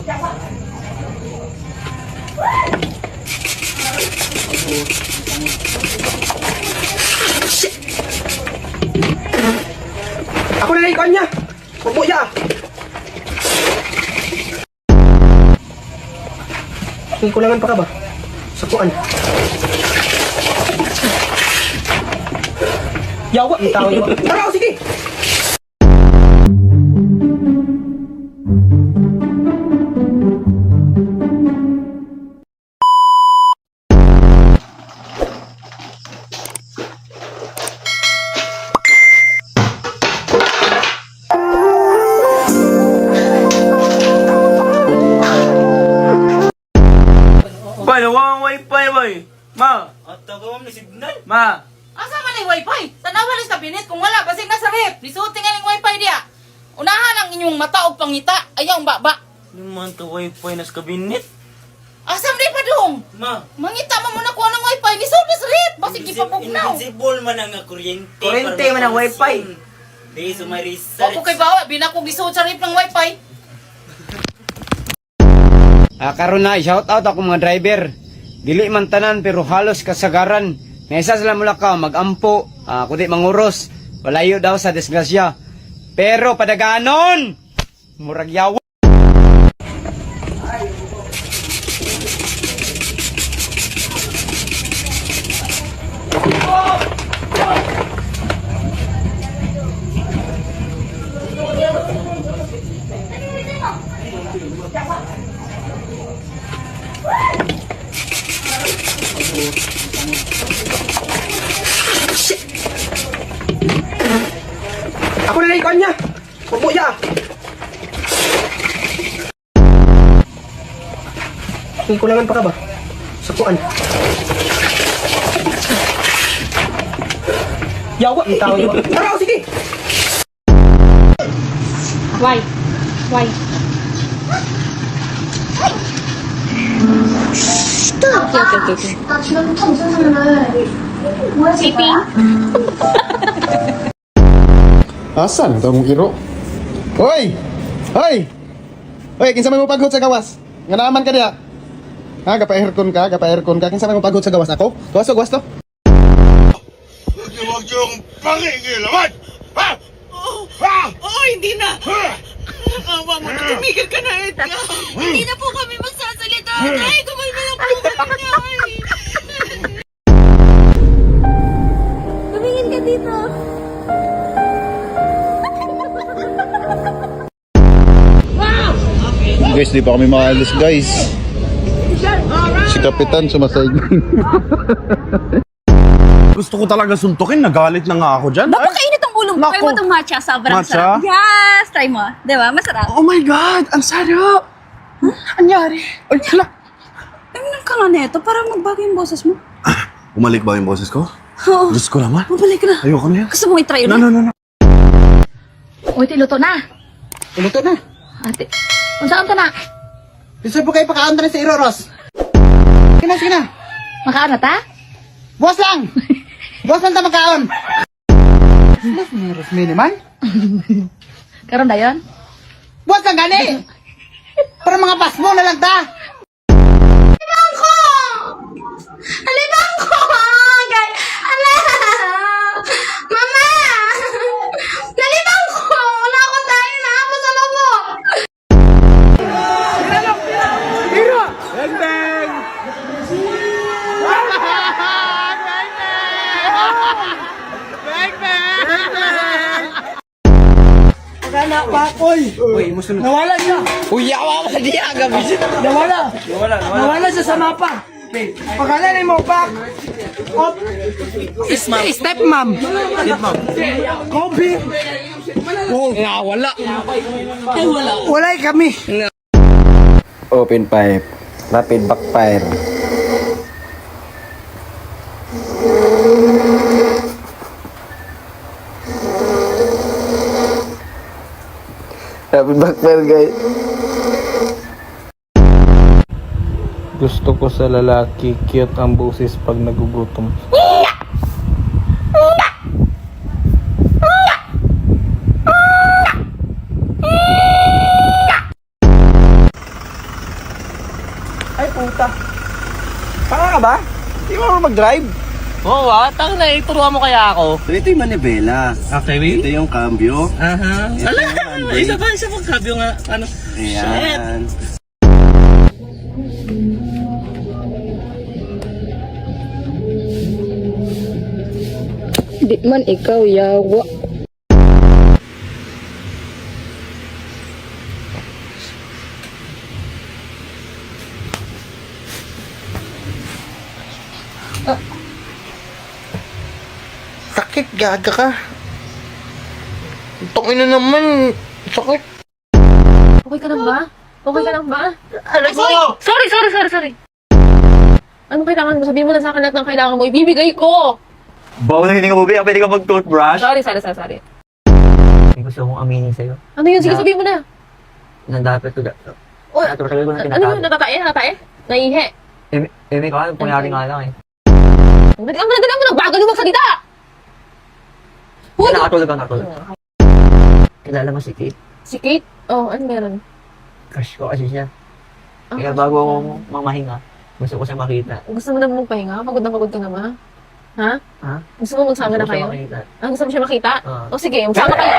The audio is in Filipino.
Ako na ikon niya. Huwag mo siya. May kulangan pa ka ba? Sakuan. Yawa, ang tao yun. Tara, sige! Bay, nawang wifi, bay. Ma. At ako ni signal. Ma. Asa man ang wifi? Tanawa lang sa kabinet kung wala basig nasa rep. Lisuti nga ng wifi diya. Unahan ang inyong mata og pangita. Ayaw ang baba. Naman to wifi nas kabinet. Asa man pa dong? Ma. Mangita man muna ko ng wifi. Lisuti sa rep. Basig gipapugnaw. Invisible man ang kuryente. Kuryente man ang wifi. Di sa may research. Opo kay bawa. Binakog lisuot sa rep ng wifi. Karon na, shout out ako mga driver. Dili man tanan pero halos kasagaran. Nga isa sila mula ka magampo, kundi manguros. Walayo daw sa disgrasya. Pero padaganon, murag yawa. Ako na ikon niya. Huwag mo siya. May kulangan pa ka ba? Sakuan. Yawa, ang tao yun. Tara, sige! Why? Why? Okay. Sipi? Asan ito mong iro? Hoy! Hoy! Hoy, kinsa may mo paghod sa gawas? Nga naman ka diya? Ha, gapa-aircon ka? Kinsa may mo paghod sa gawas? Ako? Gawas to? Huwag yung pangingilaman! Ha? Ha? Oo, hindi na. Awa mo na. Tumigil ka na, Edgar. Hindi na po kami magsasalita. Ay, kumalma lang po kami niya. Tumingin ka dito. Guys, di pa kami maalis guys. Si Kapitan sumasayad. Gusto ko talaga suntukin, nagalit na nga ako dyan. Napakainit ang ulo mo. Try mo itong matcha. Sobrang Matcha? sarap. Yes! Try mo. Diba? Masarap. Oh my God! Ang sarap! Anyari? Ay, hala! Tingnan ka nga neto para magbago yung boses mo. Umalik ba yung boses ko? Oo. Diyos ko naman. Mabalik na. Ayoko na yan. Gusto mo i-try ulit? No. Uy, tiluto na. Iluto na. Ate, unsaan ka na? Gusto po kayo pakaon na sa Iroros. Sige na. Makaan na ta? Boss lang! Boss lang ta magkaon. Meron miniman? Karon dayon? Boss lang gani! Para mga pasmo na lang ta! Alibang ko! Gay! Ala! Mama! Nalibang ko! Wala ko tayo na ako sa lobo! Wala pa, oy! Uy, musunod. Nawala siya! Uy, yawa mo di aga bisit. Nawala siya sa mapa! Pagkala mo, pak! Step mom! Kobe! Nga wala. Walay kami! Open pipe, rapid backfire. Rapid backfire guys. Gusto ko sa lalaki, cute ang boses pag nagugutom. ta. Tanga ka ba? Di mo mag-drive? Oo tanga na, ituruan mo kaya ako. Ito yung manibela. Okay, Ito yung cambio. Aha. Ala, isa pa kabyo nga. Ano? Ayan. Di man ikaw yawa. Sakit, gaga ka. Tungin na naman. Sakit. Okay ka lang ba? Okay ka lang ba? Alam mo! Sorry. Anong kailangan mo? Sabihin mo na sa akin lahat ng kailangan mo. Ibibigay ko. Bawa na hindi ka bubi, pwede ka mag-toothbrush. Sorry. Gusto kong aminin sa'yo. Ano yun? Sige, sabihin mo na. Na dapat ko Uy, Tagal ko na ano yun? Natatae? Naihe? Eme ka, punyari nga lang eh. Dali mo, nagbagal yung magsalita! Uy! Nakatulog. Kilala mo si Kate? Si Kate? Oh, ano meron? Crush ko kasi siya. Ah, Kaya bago ako mamahinga, gusto ko siya makita. Gusto mo na magpahinga? Pagod na pagod ka na ba? Ha? Ha? Gusto mo magsama na Gusto ko siya kayo? makita. Gusto mo siya makita? Ah. O sige, magsama kayo.